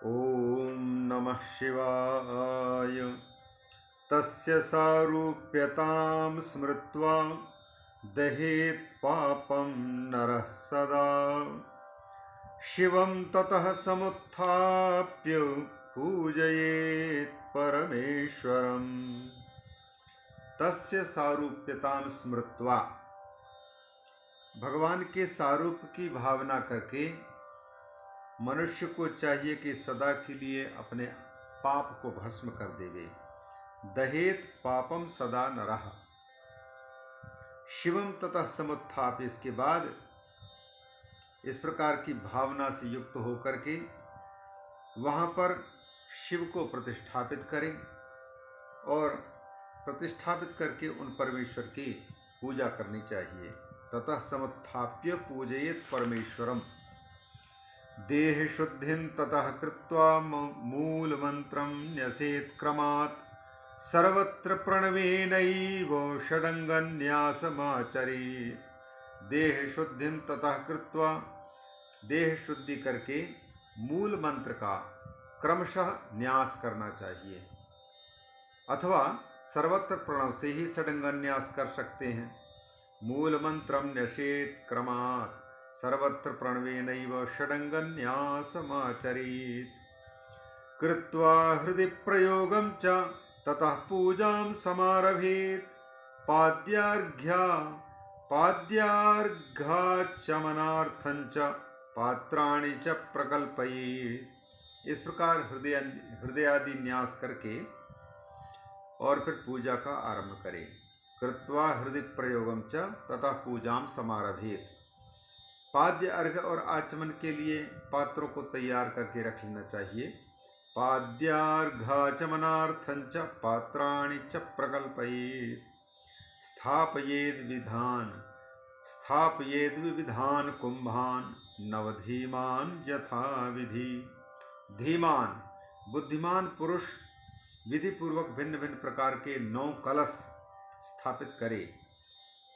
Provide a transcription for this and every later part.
ॐ नमः शिवाय। तस्य सारूप्यतां स्मृत्वा दहेत् पापं नरः सदा। शिवं ततः समुत्थाप्य पूजयेत् परमेश्वरम्। तस्य सारूप्यतां स्मृत्वा, भगवान के सारूप की भावना करके मनुष्य को चाहिए कि सदा के लिए अपने पाप को भस्म कर देवे। दहेत पापम सदा नरः। शिवम ततः समुत्थाप्य, इसके बाद इस प्रकार की भावना से युक्त होकर के वहाँ पर शिव को प्रतिष्ठापित करें और प्रतिष्ठापित करके उन परमेश्वर की पूजा करनी चाहिए। ततः समुत्थाप्य पूजयेत् परमेश्वरम। देह शुद्धिं ततः कृत्वा मूल मंत्रं न्यसेत् क्रमात्। सर्वत्र प्रणवेनैव षडंगन्यासमाचरेत्। देह शुद्धिं ततः कृत्वा, देह शुद्धि करके मूल मंत्र का क्रमशः न्यास करना चाहिए, अथवा सर्वत्र प्रणव से ही षडंगन्यास कर सकते हैं। मूल मंत्रम न्यसेत् क्रमात् सर्वत्र प्रणवेनैव षडंगन्यासमाचरेत्। कृत्वा हृदि प्रयोगं च ततः पूजां समारभेत्। पाद्यार्घाचमनार्थं च पात्राणि च प्रकल्पयेत्। इस प्रकार हृदयादि न्यास करके और फिर पूजा का आरंभ करें। कृत्वा हृदय प्रयोगम च तथा पूजाम समारभेत। पाद्य अर्घ और आचमन के लिए पात्रों को तैयार करके रख लेना चाहिए। पाद्यार्घाचमनार्थं च पात्राणि च प्रकल्पयेत्। स्थापयेद् विविधान कुंभान नवधीमान यथा विधि। धीमान बुद्धिमान पुरुष विधि पूर्वक भिन्न भिन्न प्रकार के 9 कलश स्थापित करे।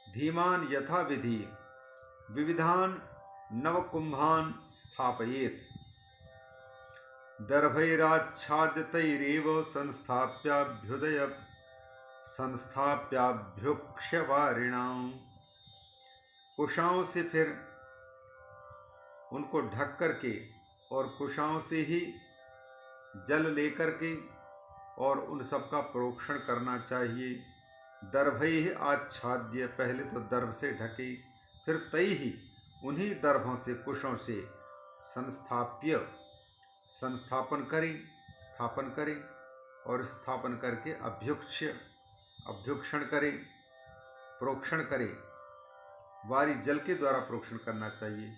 धीमान यथा विधि विविधान नव कुंभान स्थापयेत्। दर्भैराच्छादितैरेव संस्थाप्याभ्युक्ष्यवारिणां। कुशाओं से फिर उनको ढक करके और कुशाओं से ही जल लेकर के और उन सब का प्रोक्षण करना चाहिए। दर्भैः आच्छाद्य, पहले तो दर्भ से ढके, फिर तई ही उन्हीं दर्भों से कुशों से स्थापन करें और स्थापन करके अभ्युक्षण करें, प्रोक्षण करें। वारी जल के द्वारा प्रोक्षण करना चाहिए।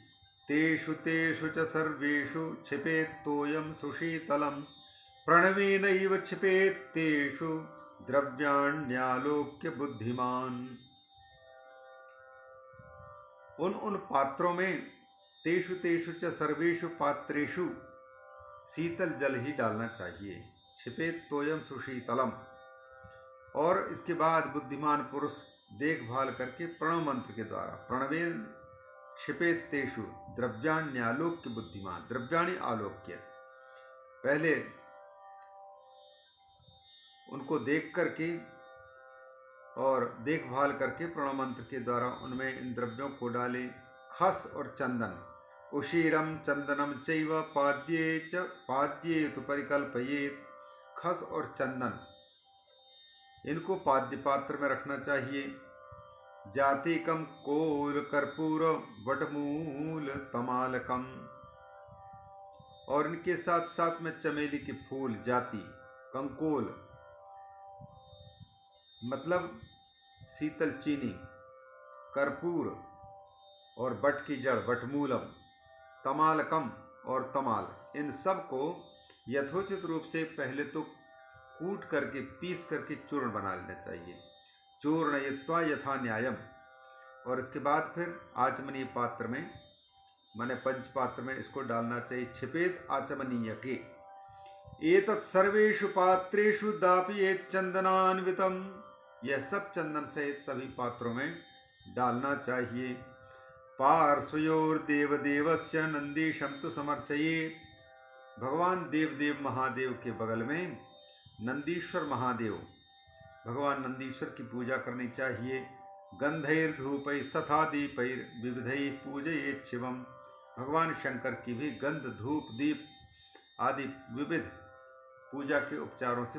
तेषु तेषु च सर्वेषु क्षिपेत् तोयं सुशीतलं। प्रणवेनैव क्षिपेत् तेषु द्रव्याण्यालोक्य बुद्धिमान। उन पात्रों में तेषु तेषु च सर्वेषु पात्रेषु शीतल जल ही डालना चाहिए। क्षिपेत् तोयं सुशीतलम। और इसके बाद बुद्धिमान पुरुष देखभाल करके प्रणव मंत्र के द्वारा प्रणवेन क्षिपेत् तेषु द्रव्याण्यालोक्य बुद्धिमान। द्रव्याणि आलोक्य, पहले उनको देख करके और देखभाल करके प्रणव मंत्र के द्वारा उनमें इन द्रव्यों को डाले। खस और चंदन, उशीरम चंदनम चैव पाद्ये तु परिकल्पयेत्। खस और चंदन इनको पाद्य पात्र में रखना चाहिए। जातिकम कोल कर्पूर वटमूल तमालकम। और इनके साथ साथ में चमेली के फूल, जाति, कंकोल मतलब शीतल चीनी, कर्पूर और बट की जड़ बटमूलम, तमालकम और तमाल, इन सब को यथोचित रूप से पहले तो कूट करके पीस करके चूर्ण बना लेना चाहिए। चूर्णयित्वा यथा न्यायम। और इसके बाद फिर आचमनीय पात्र में माने पंचपात्र में इसको डालना चाहिए। क्षिपेत् आचमनीय के। एतत् सर्वेषु पात्रेषु दापयेत् चंदनान्वितम। यह सब चंदन सहित सभी पात्रों में डालना चाहिए। पार्श्वयोर्देवदेवस्य नंदीशं तु समर्चयेत्। भगवान देवदेव महादेव के बगल में नंदीश्वर महादेव, भगवान नंदीश्वर की पूजा करनी चाहिए। गंधैर्धूपैस्तथा दीपैर्विविधैः पूजयेत् शिवम्। भगवान शंकर की भी गंध, धूप, दीप आदि विविध पूजा के उपचारों से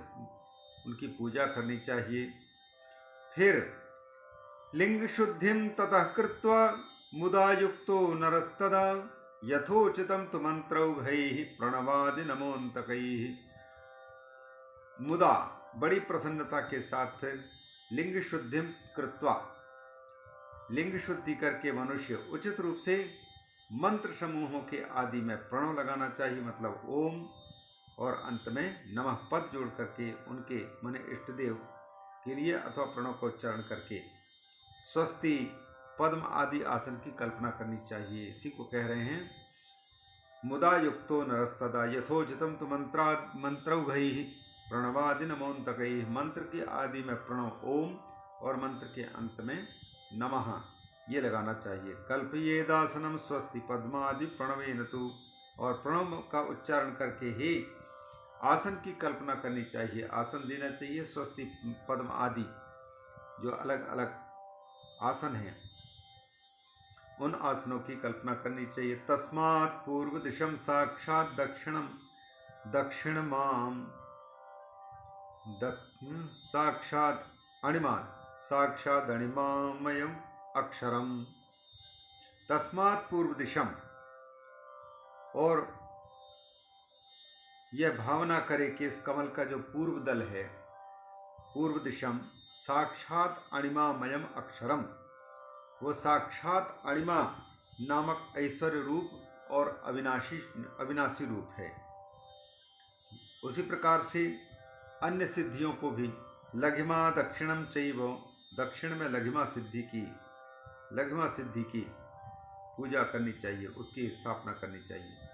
उनकी पूजा करनी चाहिए। फिर लिंग शुद्धिं ततः कृत्वा मुदा युक्तो नरस्तदा यथोचितं तु मंत्रौघैः प्रणवादि नमोन्तकैः। मुदा बड़ी प्रसन्नता के साथ फिर लिंग शुद्धिं कृत्वा, लिंग शुद्धि करके मनुष्य उचित रूप से मंत्र समूहों के आदि में प्रणव लगाना चाहिए, मतलब ओम, और अंत में नमः पद जोड़ करके उनके माने इष्ट देव के लिए अथवा प्रणव को उच्चारण करके स्वस्ति, पद्म आदि आसन की कल्पना करनी चाहिए। इसी को कह रहे हैं मुदा युक्तो नरस्तदा यथोचितं तु मंत्रौघैः प्रणवादि नमोन्तकैः। मंत्र के आदि में प्रणव ओम और मंत्र के अंत में नमः ये लगाना चाहिए। कल्पयेदासनम स्वस्ति पद्मादि प्रणवेन तु, और प्रणव का उच्चारण करके ही आसन की कल्पना करनी चाहिए, आसन देना चाहिए। स्वस्ति, पद्म आदि जो अलग अलग आसन हैं उन आसनों की कल्पना करनी चाहिए। तस्मात् पूर्व दिशम साक्षात दक्षिणमाम साक्षात अणिमान साक्षात अणिमामयम अक्षरम। तस्मात् पूर्व दिशम, और यह भावना करे कि इस कमल का जो पूर्व दल है, पूर्व दिशम साक्षात अणिमामयम अक्षरम, वो साक्षात अणिमा नामक ऐश्वर्य रूप और अविनाशी रूप है। उसी प्रकार से अन्य सिद्धियों को भी लघिमा दक्षिणम चैव, दक्षिण में लघिमा सिद्धि की पूजा करनी चाहिए, उसकी स्थापना करनी चाहिए।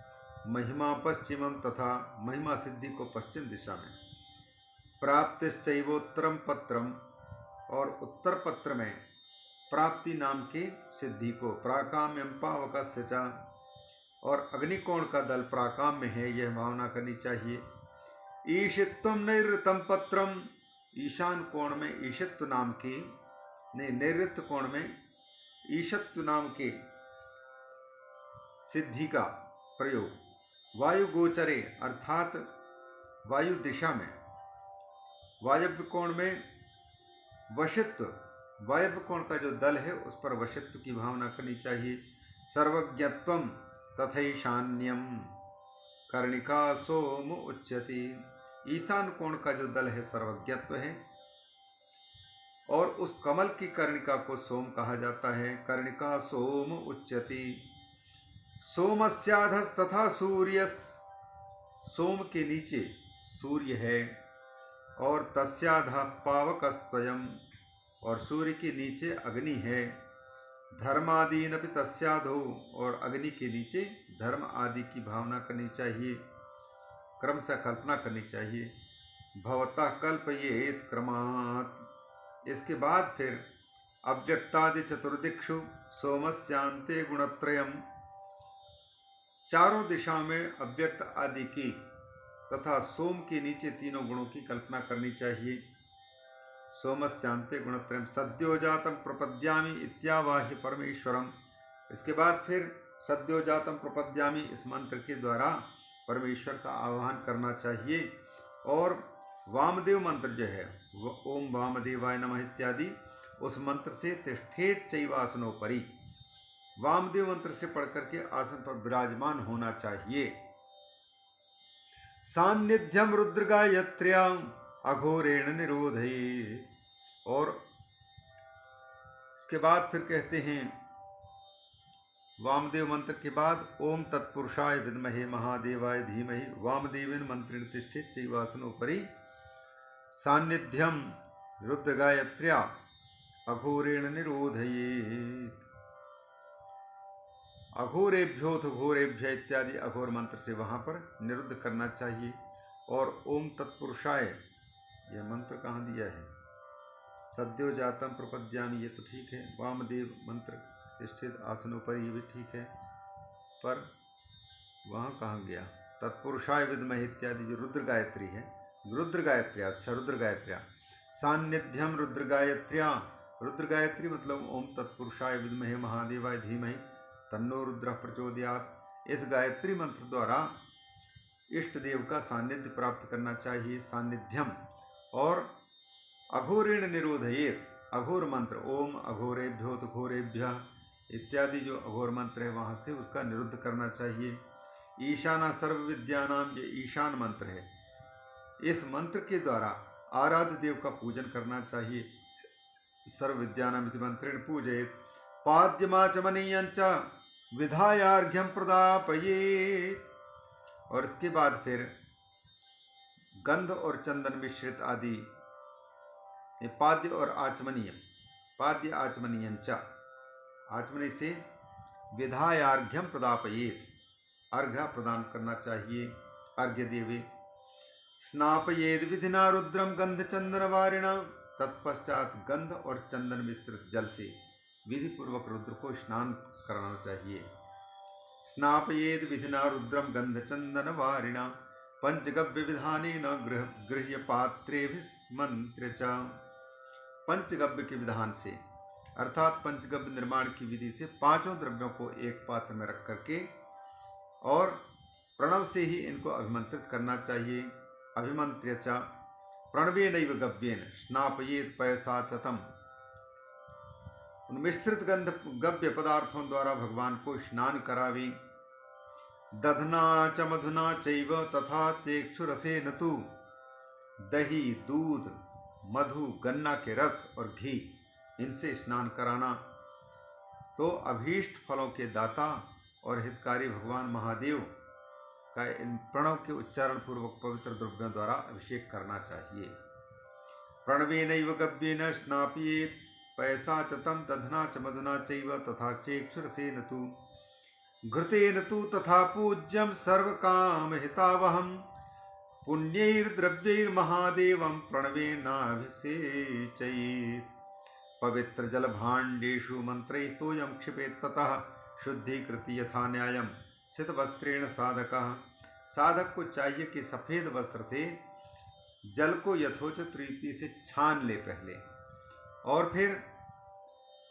महिमा पश्चिमम, तथा महिमा सिद्धि को पश्चिम दिशा में। प्राप्तिश्चैवोत्तरम पत्रम, और उत्तर पत्र में प्राप्ति नाम के सिद्धि को। प्राकाम्यम पावकस्य च, और अग्निकोण का दल प्राकाम में है, यह भावना करनी चाहिए। ईशित्वम नैऋतम पत्रम, ईशान कोण में ईशित्व नाम के, नैऋत्य कोण में ईशत्व नाम के सिद्धि का प्रयोग। वायु गोचरे, अर्थात वायु दिशा में, वायव्य कोण में वशित्व, वायव्य कोण का जो दल है उस पर वशित्व की भावना करनी चाहिए। सर्वज्ञत्वम तथैशान्यम कर्णिका सोम उच्यते, ईशान कोण का जो दल है सर्वज्ञत्व है, और उस कमल की कर्णिका को सोम कहा जाता है। कर्णिका सोम उच्यते। सोमस्याधस तथा सूर्यस, सोम के नीचे सूर्य है, और तस्याधः पावकस्त्वयम्, और सूर्य के नीचे अग्नि है। धर्मादीनपि तस्याधो, और अग्नि के नीचे धर्म आदि की भावना करनी चाहिए, क्रमशः कल्पना करनी चाहिए। भवतः कल्पयेत् क्रमात्, इसके बाद फिर अव्यक्तादि चतुर्दिक्षु सोमस्यांते गुणत्रयम्, चारों दिशाओं में अव्यक्त आदि की तथा सोम के नीचे तीनों गुणों की कल्पना करनी चाहिए। सोमस्यांते गुणत्रयम् सद्योजातम प्रपद्यामि इत्यावाह्य परमेश्वरम, इसके बाद फिर सद्योजातम प्रपद्यामि इस मंत्र के द्वारा परमेश्वर का आह्वान करना चाहिए। और वामदेव मंत्र जो है, ओम वामदेवाय नमः इत्यादि, उस मंत्र से तिष्ठेत चैवासनोपरि, वामदेव मंत्र से पढ़ करके आसन पर विराजमान होना चाहिए। सान्निध्यम रुद्र गायत्र्या अघोरेण निरोधये, और इसके बाद फिर कहते हैं वामदेव मंत्र के बाद ओम तत्पुरुषाय विद्महे महादेवाय धीमहि वामदेवेन मंत्रेण तिष्ठेत चैवासनोपरि सान्निध्यम रुद्र गायत्र्या अघोरेण निरोधयेत्। अघोरेभ्योथ घोरेभ्य इत्यादि अघोर मंत्र से वहाँ पर निरुद्ध करना चाहिए। और ओम तत्पुरुषाय, यह मंत्र कहाँ दिया है? सद्योजातम प्रपद्यामि, ये तो ठीक है। वामदेव मंत्र तिष्ठित आसनों पर, ये भी ठीक है, पर वहाँ कहाँ गया? तत्पुरुषाय विद्महे इत्यादि जो रुद्र गायत्री है, रुद्र गायत्र्या, अच्छा रुद्र गायत्र्या, सान्निध्यम रुद्र गायत्र्या, रुद्र गायत्री मतलब ओम तत्पुरुषाय विद्महे महादेवाय धीमहि तन्नो रुद्र प्रचोदयात्। इस गायत्री मंत्र द्वारा इष्ट देव का सान्निध्य प्राप्त करना चाहिए। सान्निध्यम और अघोरेण निरोधयेत, अघोर मंत्र ओम अघोरेभ्यो तो घोरेभ्यः इत्यादि जो अघोर मंत्र है वहाँ से उसका निरुद्ध करना चाहिए। ईशाना सर्व विद्यानाम, ये ईशान मंत्र है, इस मंत्र के द्वारा आराध्य देव का पूजन करना चाहिए। सर्व विद्यानाम इति मंत्रेण पूजयेत। पाद्यमाचमनीयंच विधायार्घ्यम प्रदापयेत। और इसके बाद फिर गंध और चंदन मिश्रित आदि, ये पाद्य और आचमनीय, पाद्य आचमनीयंच, आचमनी से विधायार्घ्यम प्रदापयेत, अर्घ्य प्रदान करना चाहिए, अर्घ्य देवे। स्नापयेद विधिना रुद्रम गंध चंदन वारिणा, तत्पश्चात गंध और चंदन मिश्रित जल से विधि पूर्वक रुद्र को स्नान कराना चाहिए। स्नापयेद विधिना रुद्रम गंध चंदन वारिणा पंचगव्य विधानेन गृह्य पात्रे मंत्र च। पंचगव्य के विधान से अर्थात पंचगव्य निर्माण की विधि से पांचों द्रव्यों को एक पात्र में रख करके और प्रणव से ही इनको अभिमंत्रित करना चाहिए। अभिमंत्र्य च प्रणवेनैव गव्येन स्नापयेत पयसाचतम। उन मिश्रित गंध गव्य पदार्थों द्वारा भगवान को स्नान करावे। दधना च मधुना चैव तथा चेक्षुरसेन तु, दही, दूध, मधु, गन्ना के रस और घी, इनसे स्नान कराना। तो अभीष्ट फलों के दाता और हितकारी भगवान महादेव का इन प्रणव के उच्चारण पूर्वक पवित्र द्रव्यों द्वारा अभिषेक करना चाहिए। प्रणवेनैव गव्येन स्नापयेत पयसाचतम दधना च मधुना चैव तथा चेक्षुरसेन तु, घृतेन तु तथा पूज्यम सर्वकाम हितावहम, पुण्यैर्द्रव्यैर्महादेवं प्रणवेनाभिषेचयेत्। पवित्र जल भाण्डेषु मंत्रैस्तोयं क्षिपेत् ततः शुद्धीकृति यथा न्यायम सित वस्त्रेण साधकः। साधक को चाहिए कि सफेद वस्त्र से जल को यथोचित रीति से छान ले पहले, और फिर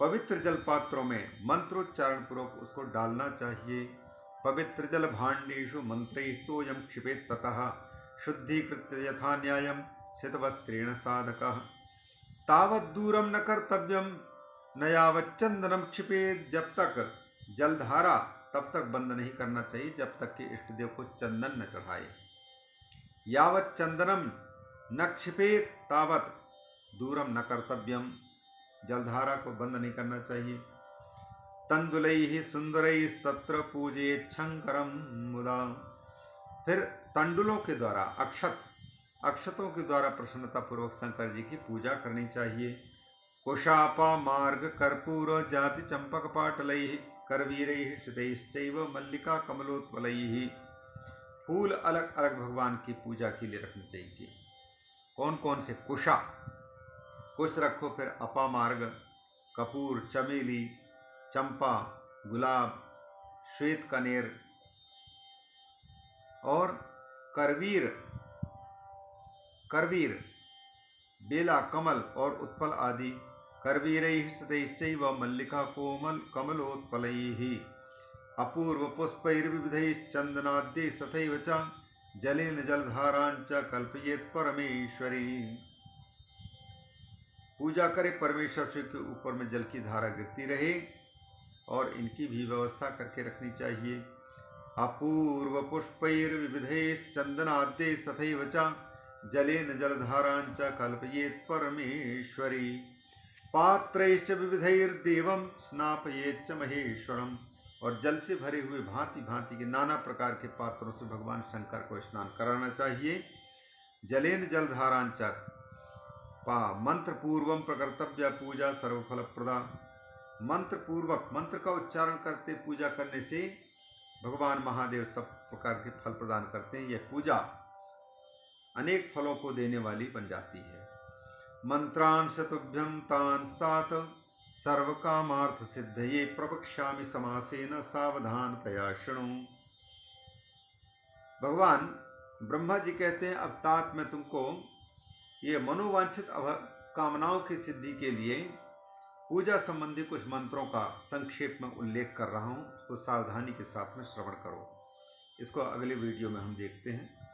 पवित्र जल पात्रों में मंत्रोच्चारण पूर्वक उसको डालना चाहिए। पवित्र जल भाण्डेषु मंत्रैस्तोयं क्षिपेत् ततः शुद्धीकृत्य यथा न्यायम सित वस्त्रेण साधकः। तावत् दूरम न कर्तव्यम न यावत् चंदनम क्षिपेत्। जब तक जलधारा तब तक बंद नहीं करना चाहिए जब तक कि इष्ट देव को चंदन न चढ़ाए। यावत् चंदनम न क्षिपेत् तावत् दूरम न कर्तव्यम, जलधारा को बंद नहीं करना चाहिए। तंदुलैः सुंदरैस्तत्र पूजयेत् शंकरं मुदा। फिर तंडुलों के द्वारा अक्षतों के द्वारा प्रसन्नता पूर्वक शंकर जी की पूजा करनी चाहिए। कुशापा मार्ग कर्पूर जाति चंपक पाटलैः करवीरैः श्रुतैश्चैव मल्लिका कमलोत्पलैः। फूल अलग अलग भगवान की पूजा के लिए रखने चाहिए। कौन कौन से? कुश रखो, फिर अपामार्ग, कपूर, चमेली, चंपा, गुलाब, श्वेत कनेर और करवीर, बेला, कमल और उत्पल आदि। करवीरैः सतैश्चैव मल्लिका कोमल कमलोत्पलैः। अपूर्व पुष्पैर्विविधैश्चन्दनाद्यैः तथैव च जलेन जलधारांच कल्पयेत् परमेश्वरी। पूजा करे परमेश्वर शिव के ऊपर में जल की धारा गिरती रहे और इनकी भी व्यवस्था करके रखनी चाहिए। अपूर्व पुष्पैर्विविधैश्चन्दनाद्यैः तथैव च जलेन जलधारांच कल्पयेत् परमेश्वरी। पात्रैश्च विविधैर्देवं स्नापयेच्च महेश्वरम। और जल से भरे हुए भांति भांति के नाना प्रकार के पात्रों से भगवान शंकर को स्नान कराना चाहिए। जलेन जलधारांच मंत्र पूर्वम प्रकर्तव्य पूजा सर्वफलप्रदा। मंत्र पूर्वक मंत्र का उच्चारण करते पूजा करने से भगवान महादेव सब प्रकार के फल प्रदान करते हैं। यह पूजा अनेक फलों को देने वाली बन जाती है। मंत्रान् शतुभ्यं तान् स्तात सर्वकामार्थ सिद्धये प्रवक्ष्यामि समासेन सावधानतया शृणु। भगवान ब्रह्मा जी कहते हैं, अब तात मैं तुमको ये मनोवांछित कामनाओं की सिद्धि के लिए पूजा संबंधी कुछ मंत्रों का संक्षेप में उल्लेख कर रहा हूँ, उसको सावधानी के साथ में श्रवण करो। इसको अगले वीडियो में हम देखते हैं।